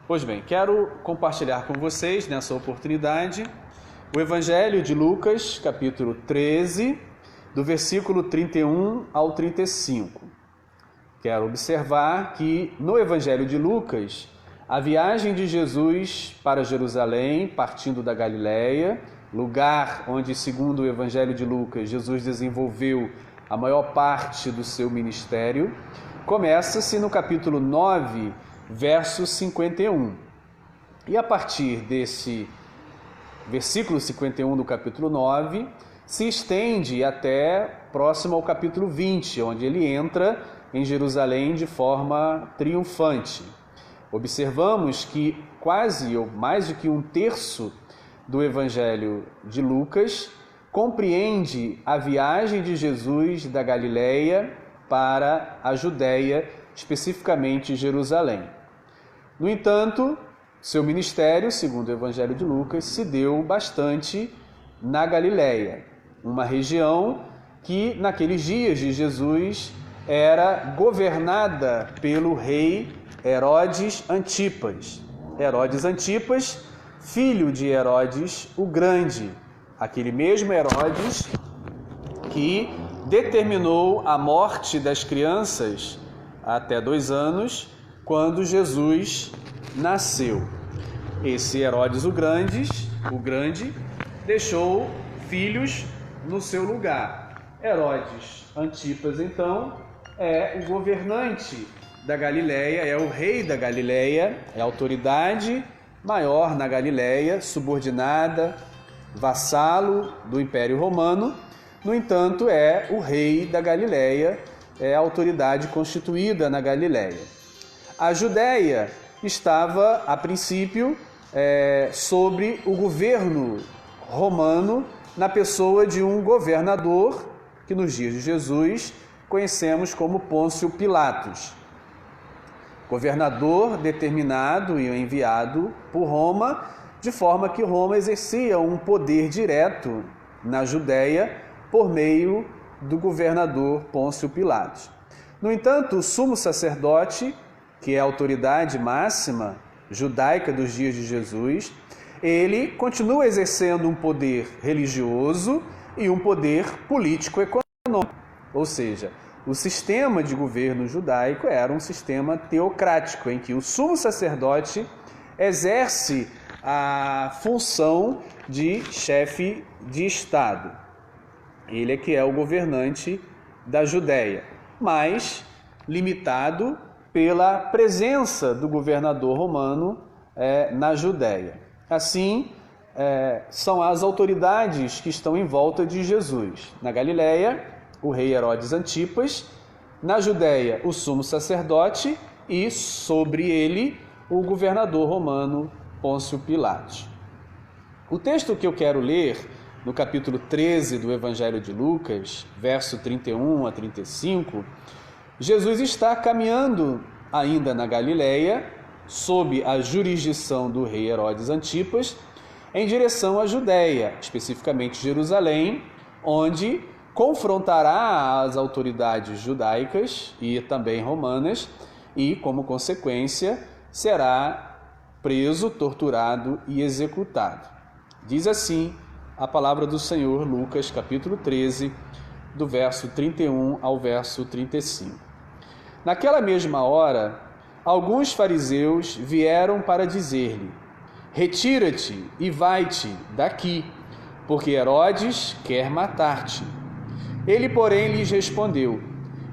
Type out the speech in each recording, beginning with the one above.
Pois bem, quero compartilhar com vocês nessa oportunidade o Evangelho de Lucas, capítulo 13, do versículo 31 ao 35. Quero observar que no Evangelho de Lucas, a viagem de Jesus para Jerusalém, partindo da Galileia, lugar onde, segundo o Evangelho de Lucas, Jesus desenvolveu a maior parte do seu ministério, começa-se no capítulo 9, verso 51. E a partir desse versículo 51 do capítulo 9, se estende até próximo ao capítulo 20, onde ele entra em Jerusalém de forma triunfante. Observamos que quase ou mais do que um terço do Evangelho de Lucas compreende a viagem de Jesus da Galileia para a Judéia, especificamente Jerusalém. No entanto, seu ministério, segundo o Evangelho de Lucas, se deu bastante na Galileia, uma região que naqueles dias de Jesus era governada pelo rei Herodes Antipas. Herodes Antipas, filho de Herodes o Grande, aquele mesmo Herodes que determinou a morte das crianças até 2 anos, quando Jesus nasceu. Esse Herodes o Grande deixou filhos no seu lugar. Herodes Antipas, então, é o governante da Galileia, é o rei da Galileia, é a autoridade maior na Galileia, subordinada, vassalo do Império Romano. No entanto, é o rei da Galileia, é a autoridade constituída na Galileia. A Judéia estava, a princípio, sobre o governo romano, na pessoa de um governador, que nos dias de Jesus conhecemos como Pôncio Pilatos. Governador determinado e enviado por Roma, de forma que Roma exercia um poder direto na Judéia por meio do governador Pôncio Pilatos. No entanto, o sumo sacerdote, que é a autoridade máxima judaica dos dias de Jesus, ele continua exercendo um poder religioso e um poder político-econômico. Ou seja, o sistema de governo judaico era um sistema teocrático, em que o sumo sacerdote exerce a função de chefe de Estado. Ele é que é o governante da Judéia, mas limitado pela presença do governador romano na Judéia. Assim, são as autoridades que estão em volta de Jesus. Na Galileia, o rei Herodes Antipas; na Judéia, o sumo sacerdote; e sobre ele, o governador romano Pôncio Pilatos. O texto que eu quero ler, no capítulo 13 do Evangelho de Lucas, verso 31 a 35, Jesus está caminhando ainda na Galileia, sob a jurisdição do rei Herodes Antipas, em direção à Judéia, especificamente Jerusalém, onde confrontará as autoridades judaicas e também romanas e, como consequência, será preso, torturado e executado. Diz assim a palavra do Senhor, Lucas, capítulo 13, do verso 31 ao verso 35. Naquela mesma hora, alguns fariseus vieram para dizer-lhe: retira-te e vai-te daqui, porque Herodes quer matar-te. Ele, porém, lhes respondeu: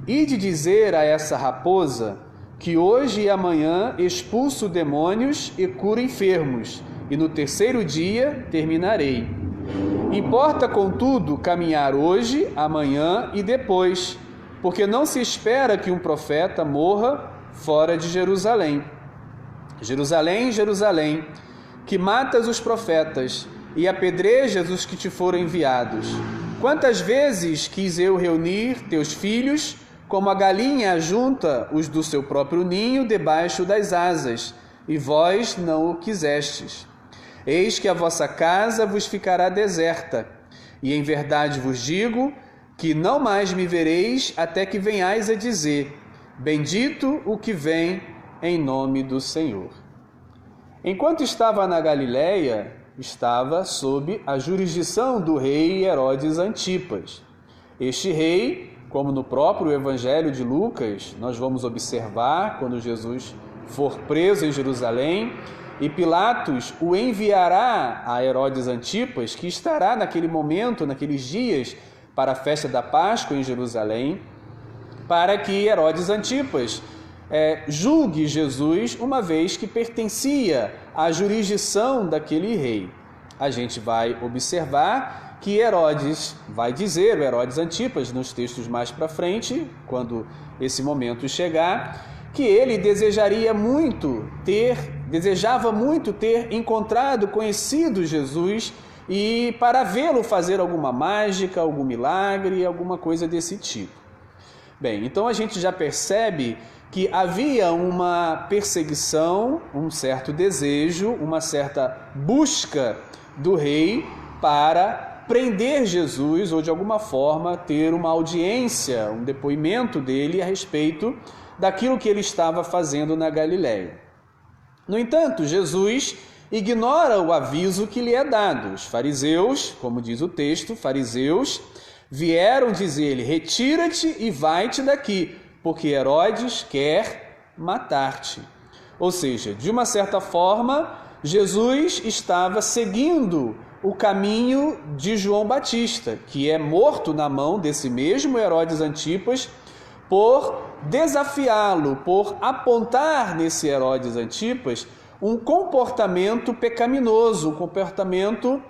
ide dizer a essa raposa que hoje e amanhã expulso demônios e curo enfermos, e no terceiro dia terminarei. Importa, contudo, caminhar hoje, amanhã e depois, porque não se espera que um profeta morra fora de Jerusalém. Jerusalém, Jerusalém, que matas os profetas e apedrejas os que te foram enviados. Quantas vezes quis eu reunir teus filhos, como a galinha ajunta os do seu próprio ninho debaixo das asas, e vós não o quisestes. Eis que a vossa casa vos ficará deserta, e em verdade vos digo que não mais me vereis até que venhais a dizer: bendito o que vem em nome do Senhor. Enquanto estava na Galiléia, estava sob a jurisdição do rei Herodes Antipas. Este rei, como no próprio Evangelho de Lucas, nós vamos observar quando Jesus for preso em Jerusalém, e Pilatos o enviará a Herodes Antipas, que estará naquele momento, naqueles dias, para a festa da Páscoa em Jerusalém, para que Herodes Antipas julgue Jesus, uma vez que pertencia à jurisdição daquele rei. A gente vai observar que Herodes vai dizer, o Herodes Antipas, nos textos mais para frente, quando esse momento chegar, que ele desejava muito ter encontrado, conhecido Jesus, e para vê-lo fazer alguma mágica, algum milagre, alguma coisa desse tipo. Bem, então a gente já percebe que havia uma perseguição, um certo desejo, uma certa busca do rei para prender Jesus ou de alguma forma ter uma audiência, um depoimento dele a respeito daquilo que ele estava fazendo na Galiléia. No entanto, Jesus ignora o aviso que lhe é dado. Os fariseus, como diz o texto, fariseus vieram dizer-lhe: retira-te e vai-te daqui, porque Herodes quer matar-te. Ou seja, de uma certa forma, Jesus estava seguindo o caminho de João Batista, que é morto na mão desse mesmo Herodes Antipas, por desafiá-lo, por apontar nesse Herodes Antipas um comportamento pecaminoso, um comportamento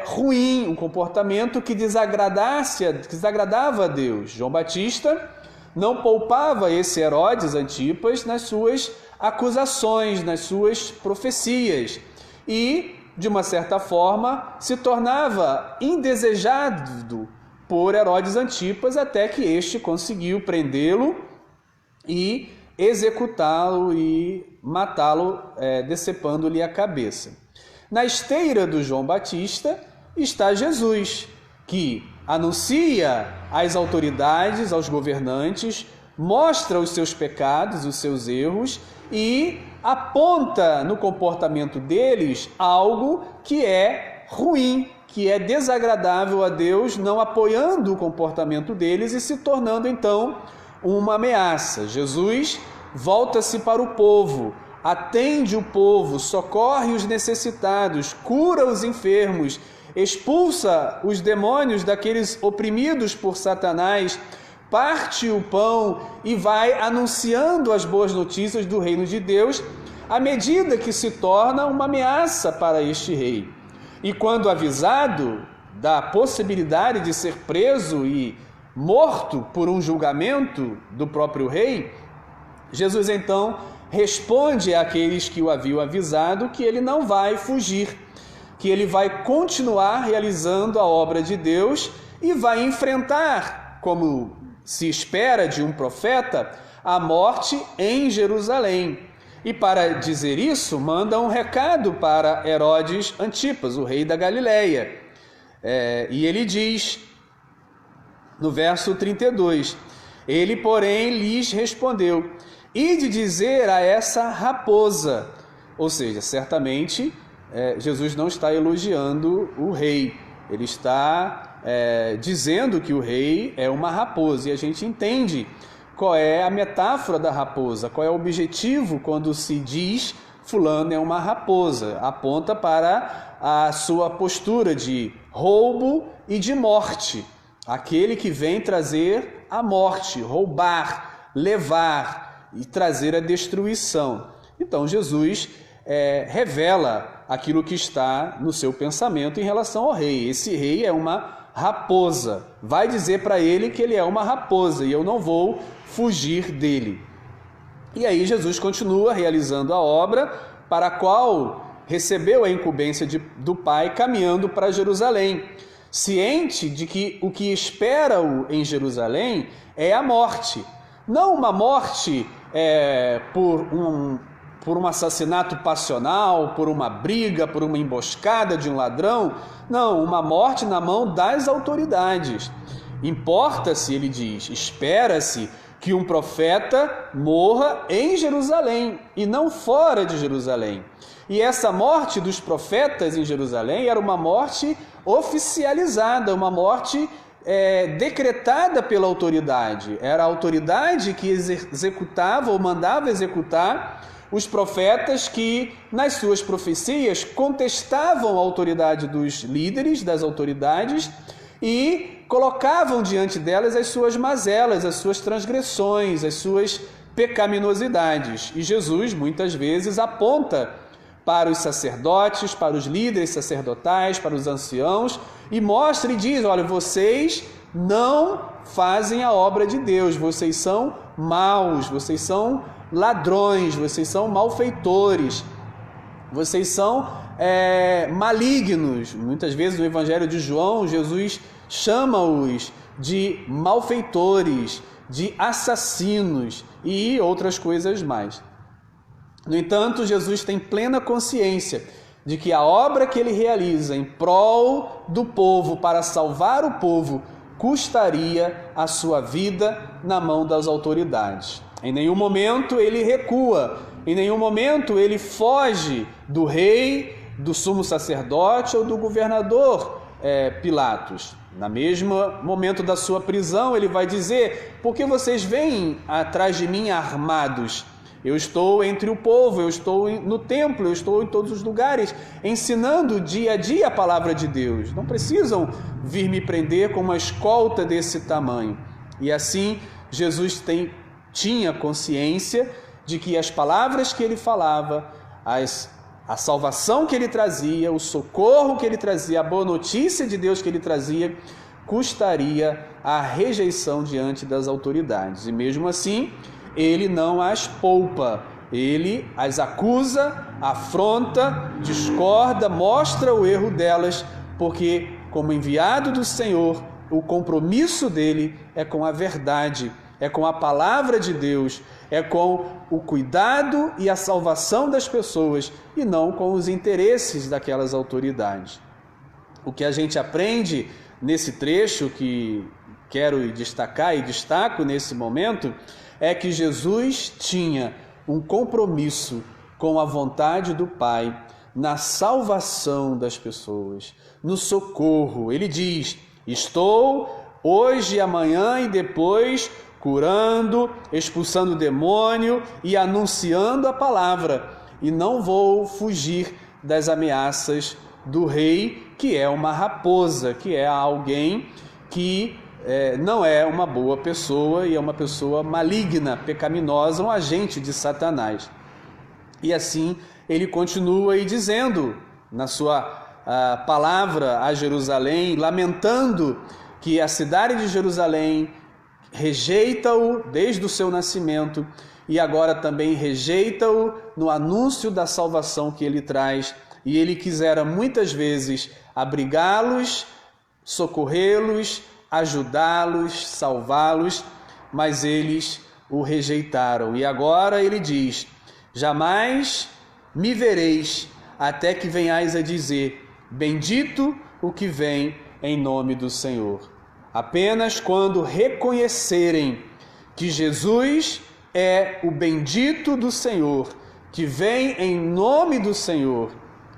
ruim, um comportamento que desagradava a Deus. João Batista não poupava esse Herodes Antipas nas suas acusações, nas suas profecias, e, de uma certa forma, se tornava indesejado por Herodes Antipas, até que este conseguiu prendê-lo e executá-lo e matá-lo, decepando-lhe a cabeça. Na esteira do João Batista está Jesus, que anuncia às autoridades, aos governantes, mostra os seus pecados, os seus erros e aponta no comportamento deles algo que é ruim, que é desagradável a Deus, não apoiando o comportamento deles e se tornando então uma ameaça. Jesus volta-se para o povo, atende o povo, socorre os necessitados, cura os enfermos, expulsa os demônios daqueles oprimidos por Satanás, parte o pão e vai anunciando as boas notícias do reino de Deus, à medida que se torna uma ameaça para este rei. E quando avisado da possibilidade de ser preso e morto por um julgamento do próprio rei, Jesus então responde àqueles que o haviam avisado que ele não vai fugir, que ele vai continuar realizando a obra de Deus e vai enfrentar, como se espera de um profeta, a morte em Jerusalém. E para dizer isso, manda um recado para Herodes Antipas, o rei da Galiléia. E ele diz, no verso 32, ele, porém, lhes respondeu: ide dizer a essa raposa. Ou seja, certamente Jesus não está elogiando o rei, ele está dizendo que o rei é uma raposa, e a gente entende qual é a metáfora da raposa, qual é o objetivo quando se diz fulano é uma raposa, aponta para a sua postura de roubo e de morte, aquele que vem trazer a morte, roubar, levar e trazer a destruição. Então Jesus revela aquilo que está no seu pensamento em relação ao rei. Esse rei é uma raposa, vai dizer para ele que ele é uma raposa e eu não vou fugir dele. E aí Jesus continua realizando a obra para a qual recebeu a incumbência do Pai, caminhando para Jerusalém, ciente de que o que espera-o em Jerusalém é a morte. Não uma morte por um assassinato passional, por uma briga, por uma emboscada de um ladrão. Não, uma morte na mão das autoridades. Importa-se, ele diz, espera-se que um profeta morra em Jerusalém e não fora de Jerusalém. E essa morte dos profetas em Jerusalém era uma morte oficializada, uma morte decretada pela autoridade. Era a autoridade que executava ou mandava executar os profetas que, nas suas profecias, contestavam a autoridade dos líderes, das autoridades, e colocavam diante delas as suas mazelas, as suas transgressões, as suas pecaminosidades. E Jesus, muitas vezes, aponta para os sacerdotes, para os líderes sacerdotais, para os anciãos, e mostra e diz: olha, vocês não fazem a obra de Deus, vocês são maus, vocês são ladrões, vocês são malfeitores, vocês são malignos. Muitas vezes no Evangelho de João, Jesus chama-os de malfeitores, de assassinos e outras coisas mais. No entanto, Jesus tem plena consciência de que a obra que ele realiza em prol do povo, para salvar o povo, custaria a sua vida na mão das autoridades. Em nenhum momento ele recua, em nenhum momento ele foge do rei, do sumo sacerdote ou do governador Pilatos. No mesmo momento da sua prisão, ele vai dizer: por que vocês vêm atrás de mim armados? Eu estou entre o povo, eu estou no templo, eu estou em todos os lugares, ensinando dia a dia a palavra de Deus. Não precisam vir me prender com uma escolta desse tamanho. E assim, Jesus tinha consciência de que as palavras que ele falava, a salvação que ele trazia, o socorro que ele trazia, a boa notícia de Deus que ele trazia, custaria a rejeição diante das autoridades. E mesmo assim, ele não as poupa, ele as acusa, afronta, discorda, mostra o erro delas, porque, como enviado do Senhor, o compromisso dele é com a verdade, é com a palavra de Deus, é com o cuidado e a salvação das pessoas e não com os interesses daquelas autoridades. O que a gente aprende nesse trecho, que quero destacar e destaco nesse momento, é que Jesus tinha um compromisso com a vontade do Pai na salvação das pessoas, no socorro. Ele diz: estou hoje, amanhã e depois curando, expulsando o demônio e anunciando a palavra, e não vou fugir das ameaças do rei, que é uma raposa, que é alguém que não é uma boa pessoa e é uma pessoa maligna, pecaminosa, um agente de Satanás. E assim ele continua aí dizendo na sua palavra a Jerusalém, lamentando que a cidade de Jerusalém rejeita-o desde o seu nascimento e agora também rejeita-o no anúncio da salvação que ele traz. E ele quisera muitas vezes abrigá-los, socorrê-los, ajudá-los, salvá-los, mas eles o rejeitaram. E agora ele diz: jamais me vereis, até que venhais a dizer: bendito o que vem em nome do Senhor. Apenas quando reconhecerem que Jesus é o bendito do Senhor, que vem em nome do Senhor,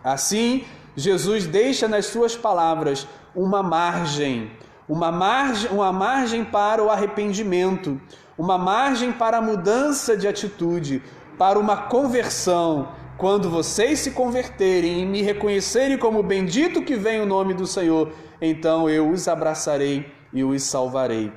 assim Jesus deixa nas suas palavras uma margem para o arrependimento, uma margem para a mudança de atitude, para uma conversão. Quando vocês se converterem e me reconhecerem como bendito que vem o nome do Senhor, então eu os abraçarei e os salvarei.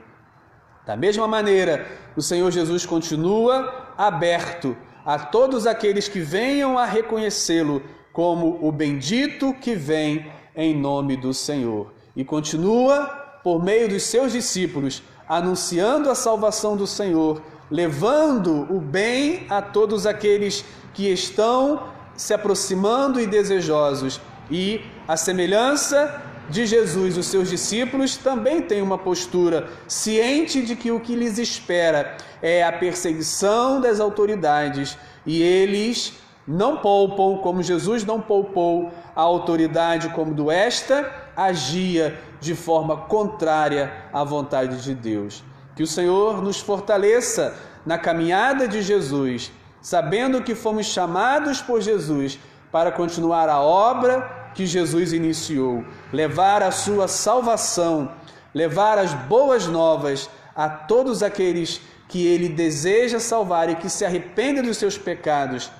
Da mesma maneira, o Senhor Jesus continua aberto a todos aqueles que venham a reconhecê-lo como o bendito que vem em nome do Senhor. E continua, por meio dos seus discípulos, anunciando a salvação do Senhor, levando o bem a todos aqueles que estão se aproximando e desejosos. E a semelhança de Jesus, os seus discípulos também têm uma postura ciente de que o que lhes espera é a perseguição das autoridades, e eles não poupam, como Jesus não poupou a autoridade quando esta agia de forma contrária à vontade de Deus. Que o Senhor nos fortaleça na caminhada de Jesus, sabendo que fomos chamados por Jesus para continuar a obra que Jesus iniciou, levar a sua salvação, levar as boas novas a todos aqueles que Ele deseja salvar e que se arrependem dos seus pecados,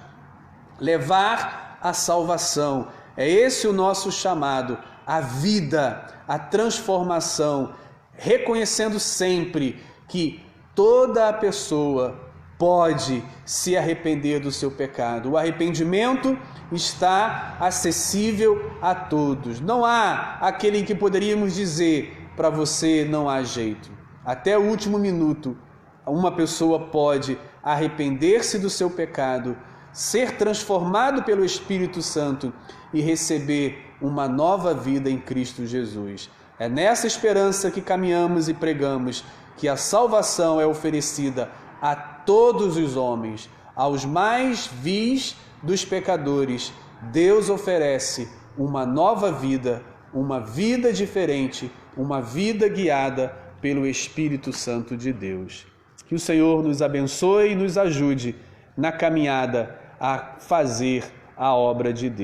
levar a salvação. É esse o nosso chamado, a vida, a transformação, reconhecendo sempre que toda a pessoa pode se arrepender do seu pecado. O arrependimento está acessível a todos. Não há aquele que poderíamos dizer para você não há jeito. Até o último minuto, uma pessoa pode arrepender-se do seu pecado, ser transformado pelo Espírito Santo e receber uma nova vida em Cristo Jesus. É nessa esperança que caminhamos e pregamos que a salvação é oferecida a todos os homens, aos mais vis dos pecadores. Deus oferece uma nova vida, uma vida diferente, uma vida guiada pelo Espírito Santo de Deus. Que o Senhor nos abençoe e nos ajude na caminhada a fazer a obra de Deus.